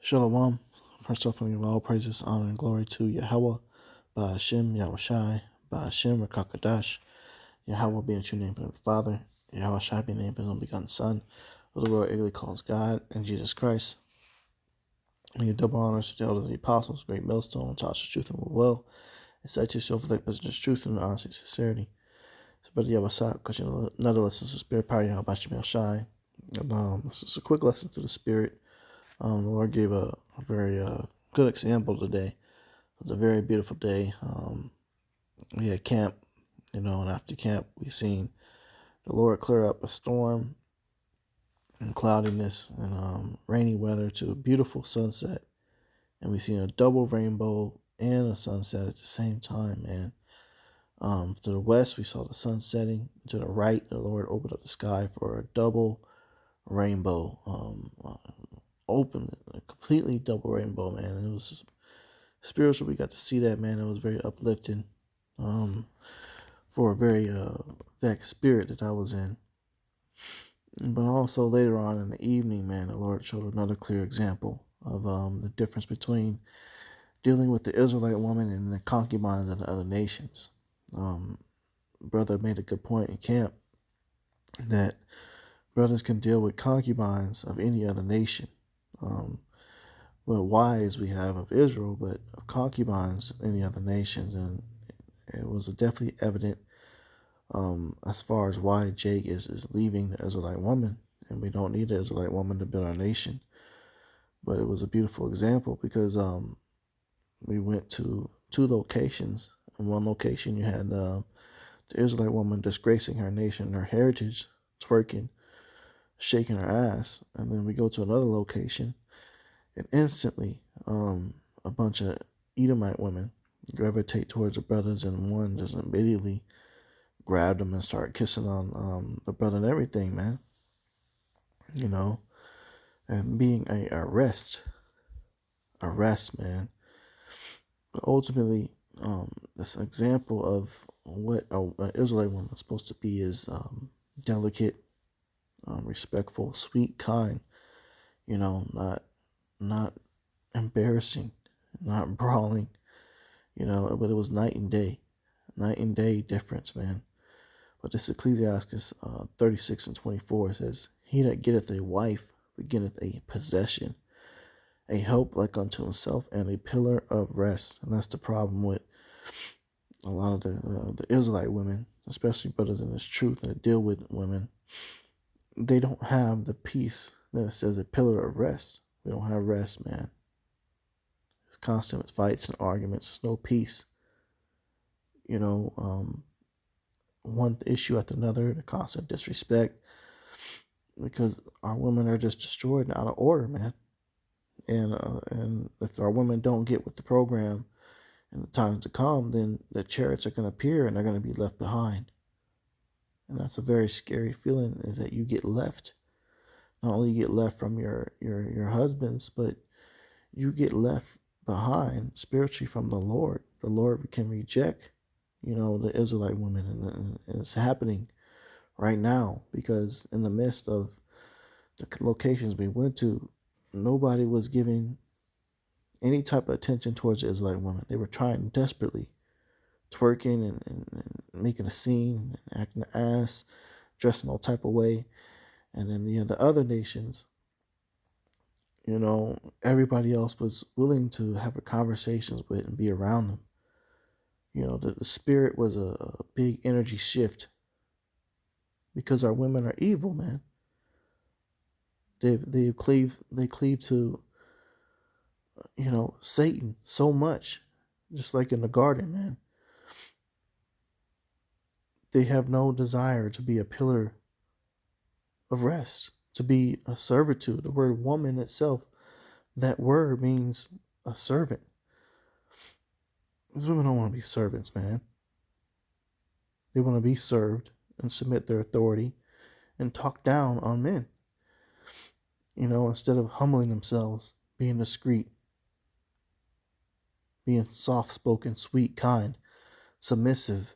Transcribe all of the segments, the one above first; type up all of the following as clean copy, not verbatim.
Shalom. First off, I give all praises, honor, and glory to Yahweh, Ba'ashem, Yahushai, Ba'ashem, Rakakadash, Yahweh being the true name of the Father, Yahushai being the name of his only begotten Son, who the world eagerly calls God, and Jesus Christ. And give double honors to the elders of the apostles, great millstone, taught us truth and will, and set yourself with that business truth and honesty and sincerity. So, Brother Yahushai, because you know, another lesson to spirit power, Yahweh Ba'ashem, Yahushai. And this is a quick lesson to the spirit. The Lord gave a very good example today. It was a very beautiful day. We had camp, and after camp, we seen the Lord clear up a storm and cloudiness and rainy weather to a beautiful sunset. And we seen a double rainbow and a sunset at the same time, man. To the west, we saw the sun setting. To the right, the Lord opened up the sky for a double rainbow. A completely double rainbow, man. And it was just spiritual. We got to see that, man. It was very uplifting for a very that spirit that I was in. But also later on in the evening, man, the Lord showed another clear example of the difference between dealing with the Israelite woman and the concubines of the other nations. Brother made a good point in camp that brothers can deal with concubines of any other nation. Wives we have of Israel, but of concubines any other nations. And it was definitely evident as far as why Jake is leaving the Israelite woman, and we don't need the Israelite woman to build our nation. But it was a beautiful example because we went to two locations. In one location, you had the Israelite woman disgracing her nation, her heritage, twerking, shaking her ass. And then we go to another location, and instantly a bunch of Edomite women gravitate towards the brothers, and one just immediately grabbed him and started kissing on the brother and everything, man. And being a arrest, man. But ultimately, this example of what an Israelite woman is supposed to be is delicate, respectful, sweet, kind. Not embarrassing, not brawling. But it was night and day difference, man. But this Ecclesiastes 36:24 says, "He that getteth a wife beginneth a possession, a help like unto himself, and a pillar of rest." And that's the problem with a lot of the Israelite women, especially brothers in this truth that deal with women. They don't have the peace that it says a pillar of rest. They don't have rest, man. It's constant fights and arguments. There's no peace. One issue after another, the constant disrespect, because our women are just destroyed and out of order, man. And if our women don't get with the program in the times to come, then the chariots are going to appear and they're going to be left behind. And that's a very scary feeling, is that you get left. Not only you get left from your husbands, but you get left behind spiritually from the Lord. The Lord can reject the Israelite women, and it's happening right now, because in the midst of the locations we went to, nobody was giving any type of attention towards the Israelite women. They were trying desperately, twerking and making a scene, and acting an ass, dressing all type of way. And then the other nations, everybody else was willing to have conversations with and be around them. The spirit was a big energy shift, because our women are evil, man. They cleave to Satan so much, just like in the garden, man. They have no desire to be a pillar of rest, to be a servitude. The word woman itself, that word means a servant. These women don't want to be servants, man. They want to be served and submit their authority and talk down on men. Instead of humbling themselves, being discreet, being soft-spoken, sweet, kind, submissive.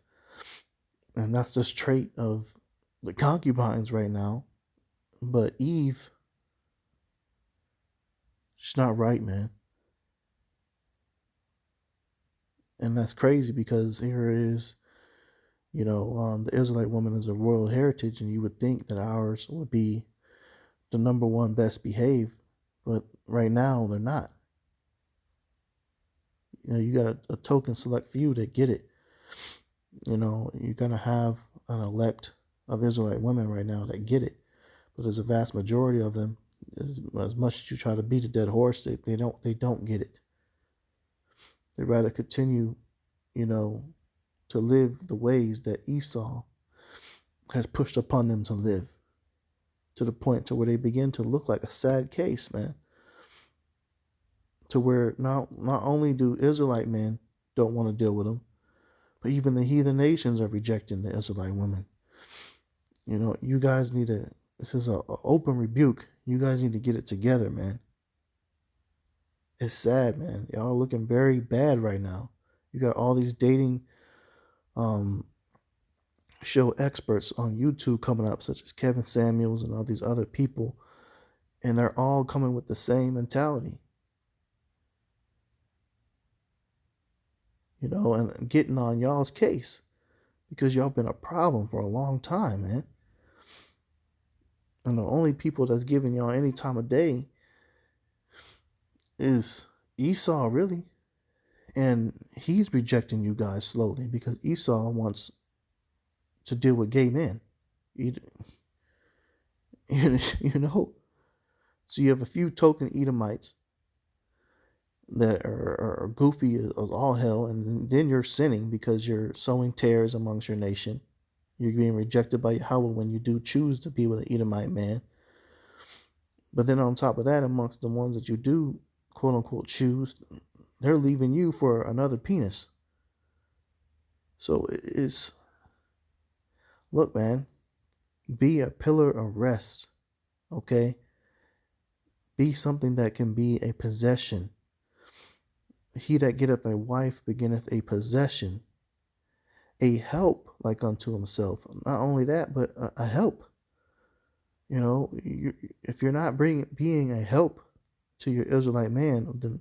And that's this trait of the concubines right now. But Eve, It's not right, man. And that's crazy because here it is, the Israelite woman is a royal heritage, and you would think that ours would be the number one best behaved, but right now they're not. You got a token select few that get it. You're going to have an elect of Israelite women right now that get it, but there's a vast majority of them. As much as you try to beat a dead horse, they don't get it. They rather continue, to live the ways that Esau has pushed upon them to live, to the point to where they begin to look like a sad case, man. To where not only do Israelite men don't want to deal with them, but even the heathen nations are rejecting the Israelite women. You guys need to, this is an open rebuke. You guys need to get it together, man. It's sad, man. Y'all are looking very bad right now. You got all these dating show experts on YouTube coming up, such as Kevin Samuels and all these other people, and they're all coming with the same mentality. And getting on y'all's case because y'all been a problem for a long time, man. And the only people that's giving y'all any time of day is Esau, really. And he's rejecting you guys slowly because Esau wants to deal with gay men. So you have a few token Edomites that are goofy as all hell, and then you're sinning because you're sowing tares amongst your nation. You're being rejected by Yahweh when you do choose to be with an Edomite man. But then on top of that, amongst the ones that you do, quote unquote, choose, they're leaving you for another penis. So look, man, be a pillar of rest, okay? Be something that can be a possession. He that getteth a wife beginneth a possession, a help like unto himself. Not only that, but a help. If you're not being a help to your Israelite man, then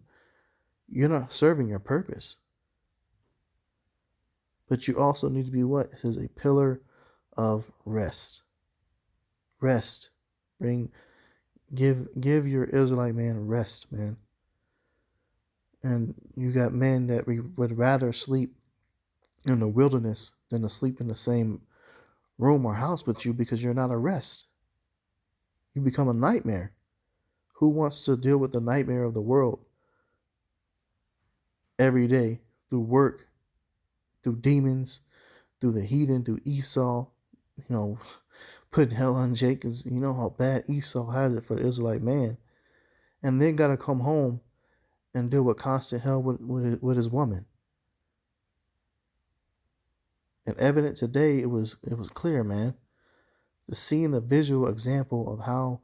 you're not serving your purpose. But you also need to be what? It says a pillar of rest. Rest. Give your Israelite man rest, man. And you got men that would rather sleep in the wilderness than to sleep in the same room or house with you because you're not a rest. You become a nightmare. Who wants to deal with the nightmare of the world every day through work, through demons, through the heathen, through Esau, putting hell on Jacob? You know how bad Esau has it for the Israelite man. And then got to come home and deal with constant hell with his woman. And evident today, it was clear, man. To seeing the visual example of how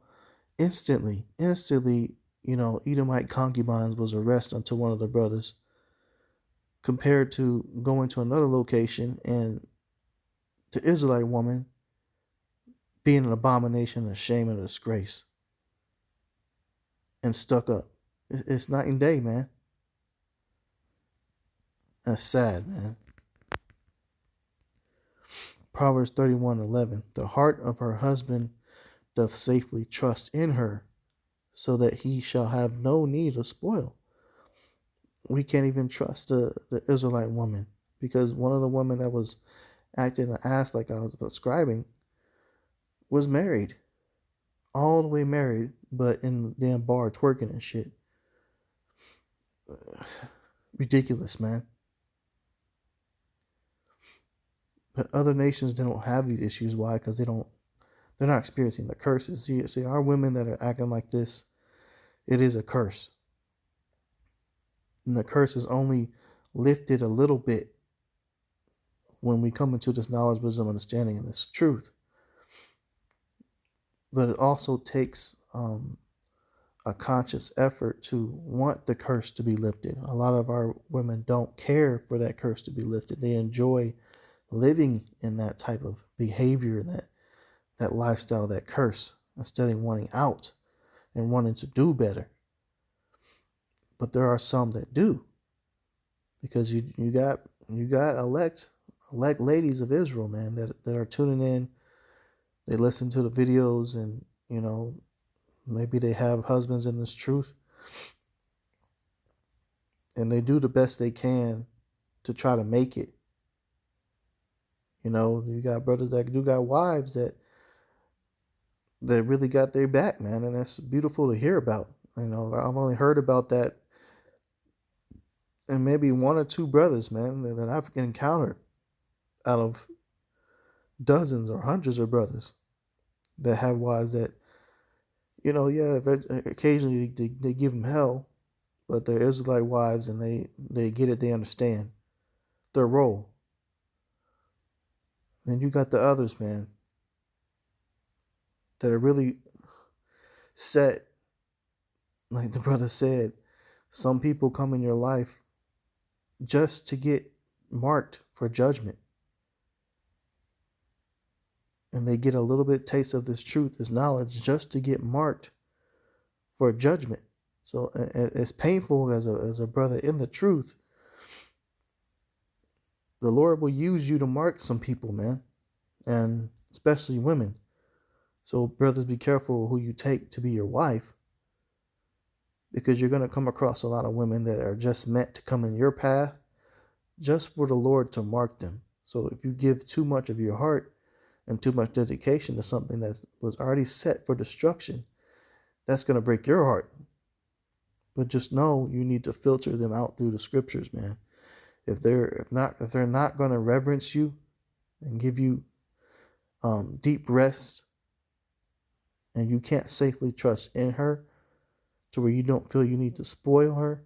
instantly, Edomite concubines was arrested unto one of the brothers, compared to going to another location and the Israelite woman being an abomination, a shame, and a disgrace, and stuck up. It's night and day, man. That's sad, man. Proverbs 31:11. The heart of her husband doth safely trust in her, so that he shall have no need of spoil. We can't even trust the Israelite woman, because one of the women that was acting an ass like I was describing was married. All the way married, but in the damn bar twerking and shit. Ridiculous, man. But other nations, they don't have these issues. Why? Because they're not experiencing the curses. See, our women that are acting like this, it is a curse. And the curse is only lifted a little bit when we come into this knowledge, wisdom, understanding, and this truth. But it also takes a conscious effort to want the curse to be lifted. A lot of our women don't care for that curse to be lifted. They enjoy living in that type of behavior, that lifestyle, that curse, instead of wanting out and wanting to do better. But there are some that do, because you got elect ladies of Israel, man, that are tuning in. They listen to the videos, and maybe they have husbands in this truth, and they do the best they can to try to make it. You got brothers that do got wives that really got their back, man, and that's beautiful to hear about. I've only heard about that, and maybe one or two brothers, man, that I've encountered out of dozens or hundreds of brothers that have wives that, yeah, occasionally they give them hell, but they're Israelite wives, and they get it, they understand their role. Then you got the others, man, that are really set. Like the brother said, some people come in your life just to get marked for judgment. And they get a little bit taste of this truth, this knowledge, just to get marked for judgment. So as painful as a brother in the truth, the Lord will use you to mark some people, man, and especially women. So brothers, be careful who you take to be your wife, because you're going to come across a lot of women that are just meant to come in your path just for the Lord to mark them. So if you give too much of your heart and too much dedication to something that was already set for destruction, that's going to break your heart. But just know you need to filter them out through the scriptures, man. If they're not going to reverence you and give you deep rest, and you can't safely trust in her to where you don't feel you need to spoil her,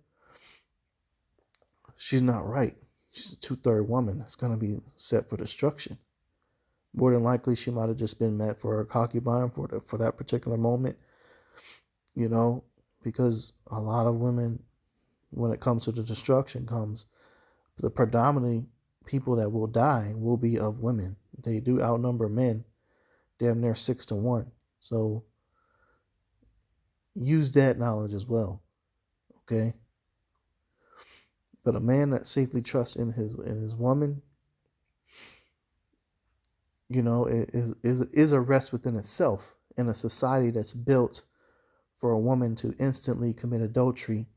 she's not right. She's a 2/3 woman that's going to be set for destruction. More than likely, she might have just been meant for a concubine for that particular moment, because a lot of women, when it comes to the destruction, the predominantly people that will die will be of women. They do outnumber men, damn near 6-1. So use that knowledge as well, okay? But a man that safely trusts in his woman, is a rest within itself in a society that's built for a woman to instantly commit adultery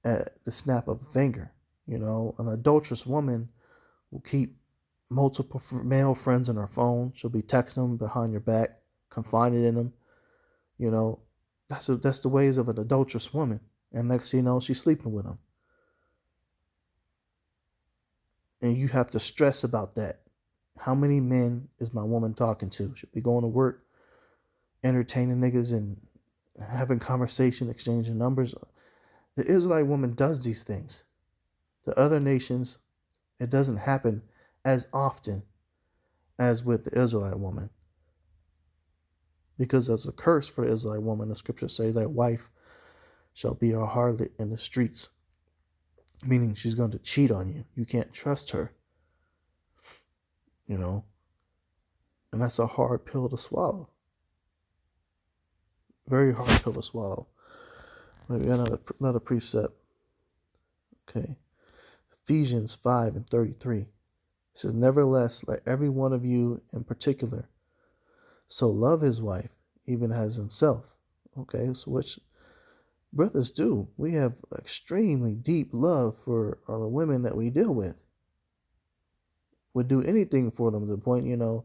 at the snap of a finger. An adulterous woman will keep multiple male friends on her phone. She'll be texting them behind your back, confiding in them. That's the ways of an adulterous woman. And next thing you know, she's sleeping with them. And you have to stress about that. How many men is my woman talking to? Should be going to work, entertaining niggas and having conversation, exchanging numbers. The Israelite woman does these things. The other nations, it doesn't happen as often as with the Israelite woman. Because there's a curse for the Israelite woman. The scriptures say that wife shall be a harlot in the streets. Meaning she's going to cheat on you. You can't trust her. And that's a hard pill to swallow. Very hard pill to swallow. Maybe another precept. Okay. Ephesians 5:33. It says, nevertheless, let every one of you in particular so love his wife, even as himself. Okay, so which brothers do. We have extremely deep love for the women that we deal with. Would do anything for them to the point, we're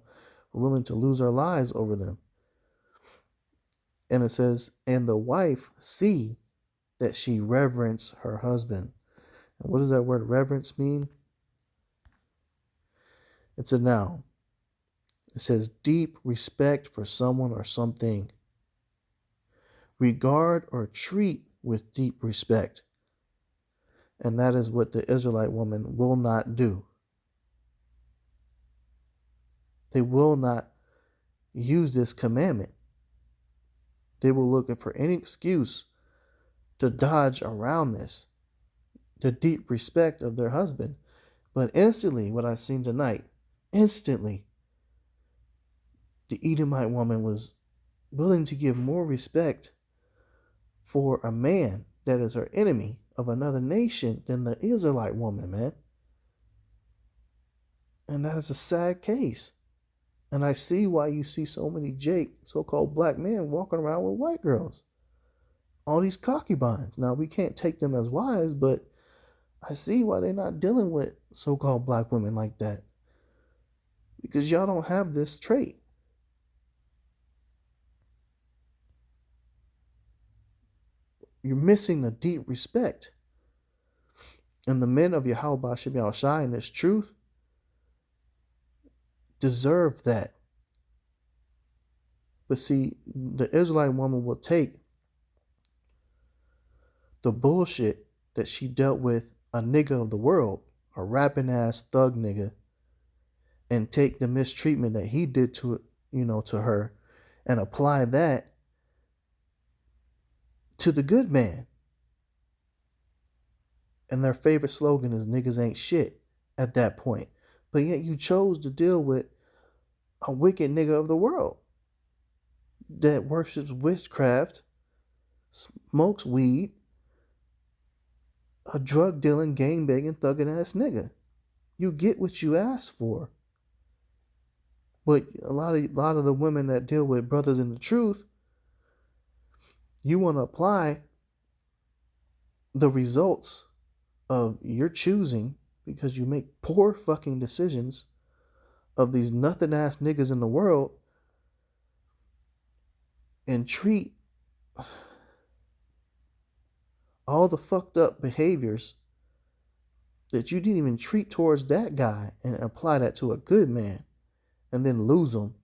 willing to lose our lives over them. And it says, and the wife see that she reverence her husband. And what does that word reverence mean? It's a noun. It says deep respect for someone or something. Regard or treat with deep respect. And that is what the Israelite woman will not do. They will not use this commandment. They will look for any excuse to dodge around this, the deep respect of their husband. But instantly, what I've seen tonight, instantly, the Edomite woman was willing to give more respect for a man that is her enemy, of another nation than the Israelite woman, man. And that is a sad case. And I see why you see so many so-called black men walking around with white girls. All these concubines. Now, we can't take them as wives, but I see why they're not dealing with so-called black women like that. Because y'all don't have this trait. You're missing the deep respect. And the men of Yahweh Ba'ashem Yahushai in this truth deserve that. But see, the Israelite woman will take the bullshit that she dealt with a nigga of the world, a rapping ass thug nigga, and take the mistreatment that he did to her and apply that to the good man. And their favorite slogan is niggas ain't shit at that point. But yet you chose to deal with a wicked nigga of the world that worships witchcraft, smokes weed, a drug dealing, gang banging, thugging ass nigga. You get what you asked for. But a lot of the women that deal with brothers in the truth, you want to apply the results of your choosing, because you make poor fucking decisions, of these nothing ass niggas in the world, and treat all the fucked up behaviors that you didn't even treat towards that guy and apply that to a good man, and then lose them,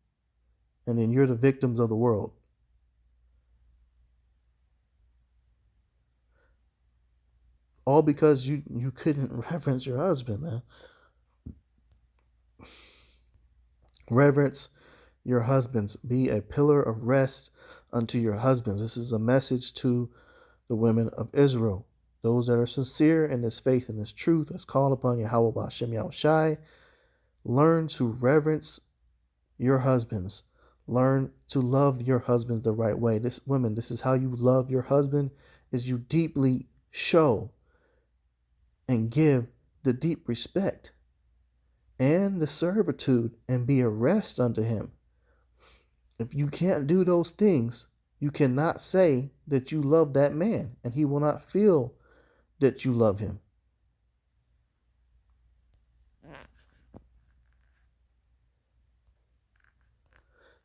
and then you're the victims of the world. All because you couldn't reverence your husband, man. Reverence your husbands. Be a pillar of rest unto your husbands. This is a message to the women of Israel. Those that are sincere in this faith and this truth, that's called upon Yahweh Ba'ashem Yahushai. Learn to reverence your husbands. Learn to love your husbands the right way. This is how you love your husband, is you deeply show and give the deep respect and the servitude and be a rest unto him. If you can't do those things, you cannot say that you love that man, and he will not feel that you love him.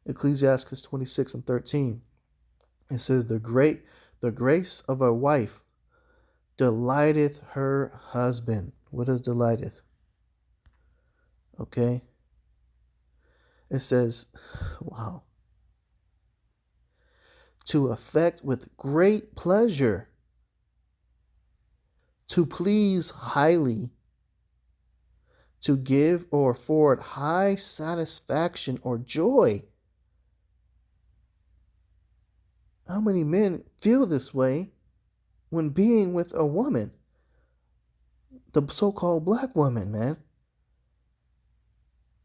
Ecclesiastes 26:13. It says, the grace of a wife delighteth her husband. What is delighteth? Okay. It says, wow. To affect with great pleasure, to please highly, to give or afford high satisfaction or joy. How many men feel this way when being with a woman? The so-called black woman, man.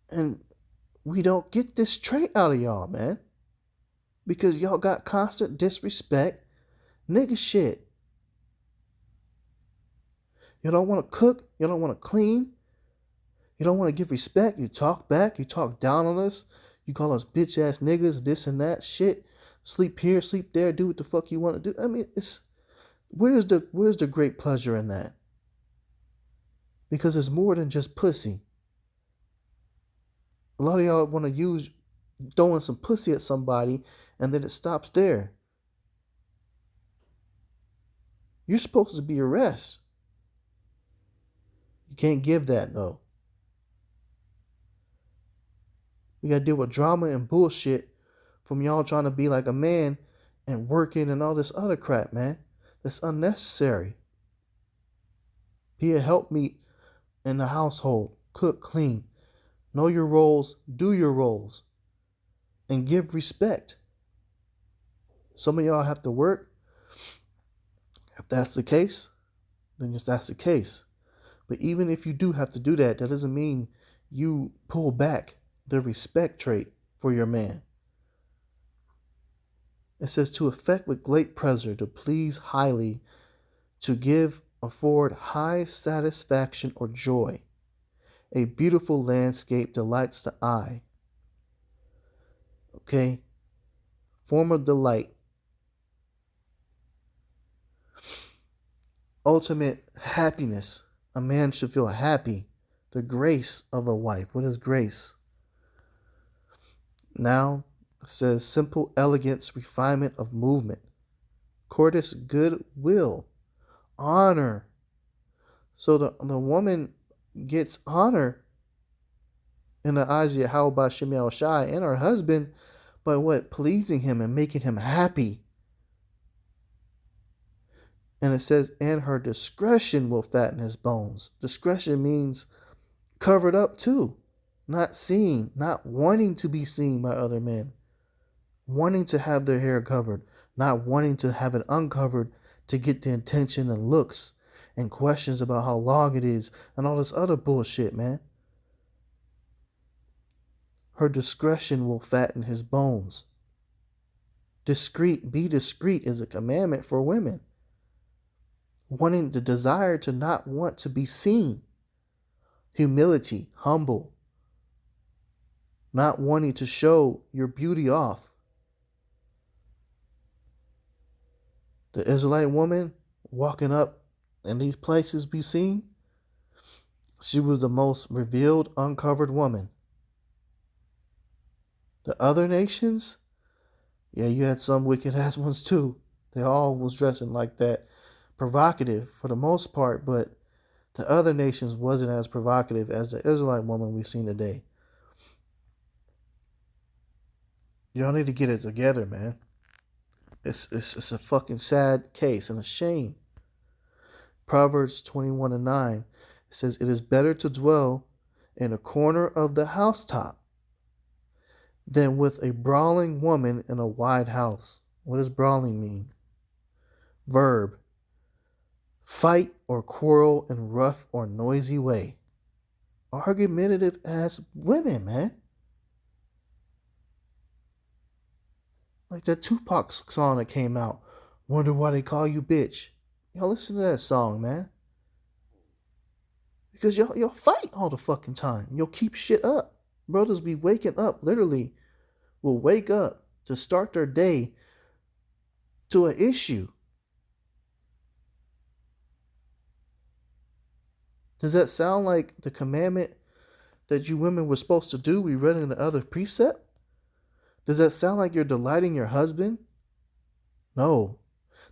And we don't get this trait out of y'all, man. Because y'all got constant disrespect, nigga shit. You don't want to cook. You don't want to clean. You don't want to give respect. You talk back. You talk down on us. You call us bitch ass niggas, this and that shit. Sleep here, sleep there, do what the fuck you want to do. I mean, where's the great pleasure in that? Because it's more than just pussy. A lot of y'all want to use throwing some pussy at somebody and then it stops there. You're supposed to be a rest. You can't give that though. We gotta deal with drama and bullshit from y'all trying to be like a man and working and all this other crap, man. That's unnecessary. Be a helpmeet in the household. Cook, clean. Know your roles. Do your roles. And give respect. Some of y'all have to work. If that's the case, then that's the case. But even if you do have to do that, that doesn't mean you pull back the respect trait for your man. It says to affect with great pleasure, to please highly, to give afford high satisfaction or joy. A beautiful landscape delights the eye. Okay? Form of delight. Ultimate happiness. A man should feel happy. The grace of a wife. What is grace? Now, it says simple elegance, refinement of movement. Courteous goodwill. Honor. So the woman gets honor in the eyes of Yahweh Shem Shai and her husband by what? Pleasing him and making him happy. And it says, and her discretion will fatten his bones. Discretion means covered up too. Not seen, not wanting to be seen by other men. Wanting to have their hair covered, not wanting to have it uncovered to get the attention and looks and questions about how long it is and all this other bullshit, man. Her discretion will fatten his bones. Be discreet is a commandment for women. Wanting the desire to not want to be seen. Humility, humble. Not wanting to show your beauty off. The Israelite woman walking up in these places be seen, she was the most revealed, uncovered woman. The other nations, yeah, you had some wicked ass ones too. They all was dressing like that. Provocative for the most part, but the other nations wasn't as provocative as the Israelite woman we've seen today. Y'all need to get it together, man. It's a fucking sad case and a shame. Proverbs 21:9, it says, it is better to dwell in a corner of the housetop than with a brawling woman in a wide house. What does brawling mean? Verb, fight or quarrel in rough or noisy way. Argumentative ass women, man. Like that Tupac song that came out. Wonder why they call you bitch. Y'all listen to that song, man. Because y'all fight all the fucking time. You'll keep shit up. Brothers be waking up, literally, will wake up to start their day to an issue. Does that sound like the commandment that you women were supposed to do? We read in the other precept? Does that sound like you're delighting your husband? No.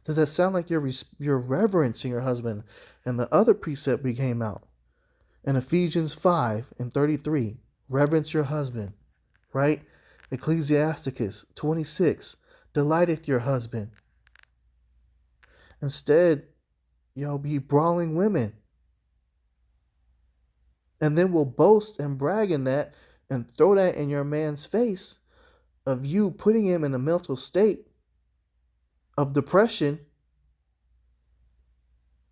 Does that sound like you're reverencing your husband? And the other precept we came out in Ephesians 5:33, reverence your husband, right? Ecclesiastes 26, delighteth your husband. Instead, y'all be brawling women. And then we'll boast and brag in that and throw that in your man's face of you putting him in a mental state of depression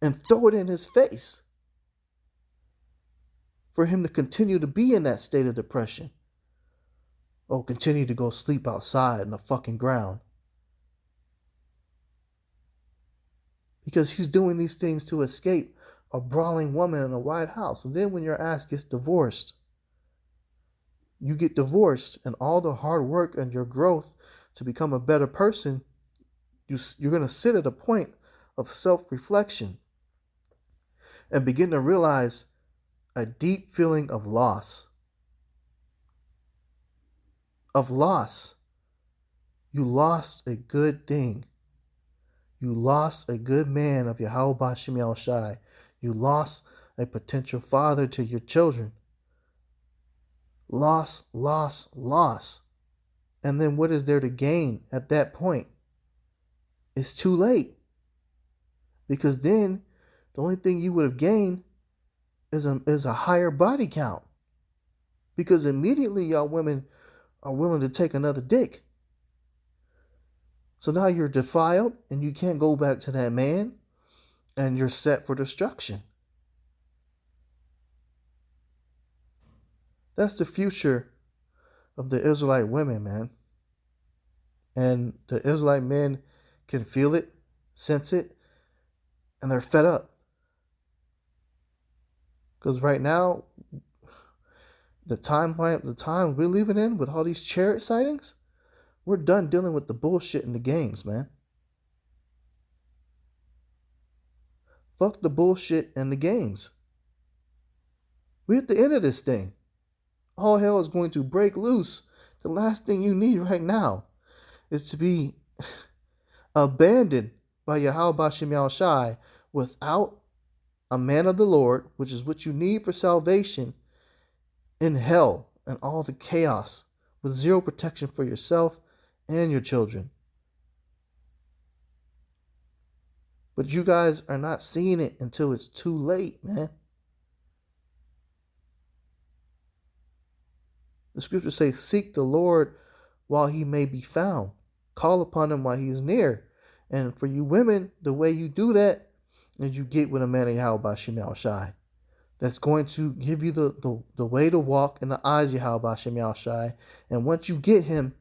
and throw it in his face for him to continue to be in that state of depression. Oh, continue to go sleep outside in the fucking ground. Because he's doing these things to escape a brawling woman in a White House. And then when your ass gets divorced, you get divorced and all the hard work and your growth to become a better person, you're going to sit at a point of self-reflection and begin to realize a deep feeling of loss. Of loss. You lost a good thing. You lost a good man of Yahweh Shem Shai. You lost a potential father to your children. Loss, loss, loss. And then what is there to gain at that point? It's too late. Because then the only thing you would have gained is a higher body count. Because immediately y'all women are willing to take another dick. So now you're defiled and you can't go back to that man and you're set for destruction. That's the future of the Israelite women, man. And the Israelite men can feel it, sense it, and they're fed up. Because right now, the time we're living in with all these chariot sightings, we're done dealing with the bullshit in the games, man. Fuck the bullshit in the games. We're at the end of this thing. All hell is going to break loose. The last thing you need right now is to be abandoned by Yahweh Bashem Yahushai without a man of the Lord, which is what you need for salvation, in hell and all the chaos, with zero protection for yourself and your children. But you guys are not seeing it until it's too late, man. The scriptures say, seek the Lord while he may be found. Call upon him while he is near. And for you women, the way you do that is you get with a man of Yahweh Bashem Yahushai. That's going to give you the way to walk in the eyes of Yahweh Bashem Yahushai. And once you get him,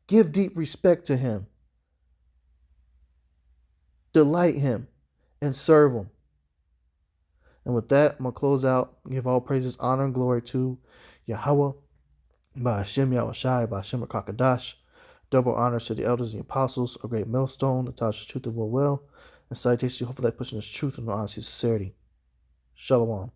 give deep respect to him. Delight him and serve him. And with that, I'm going to close out. Give all praises, honor, and glory to Yahweh, Ba'ashem Yahushai, Ba'ashem Rakakadash. Double honors to the elders and the apostles, a great millstone, that touches truth and will, and salutations to you, hopefully pushing this truth and honesty and sincerity. Shalom.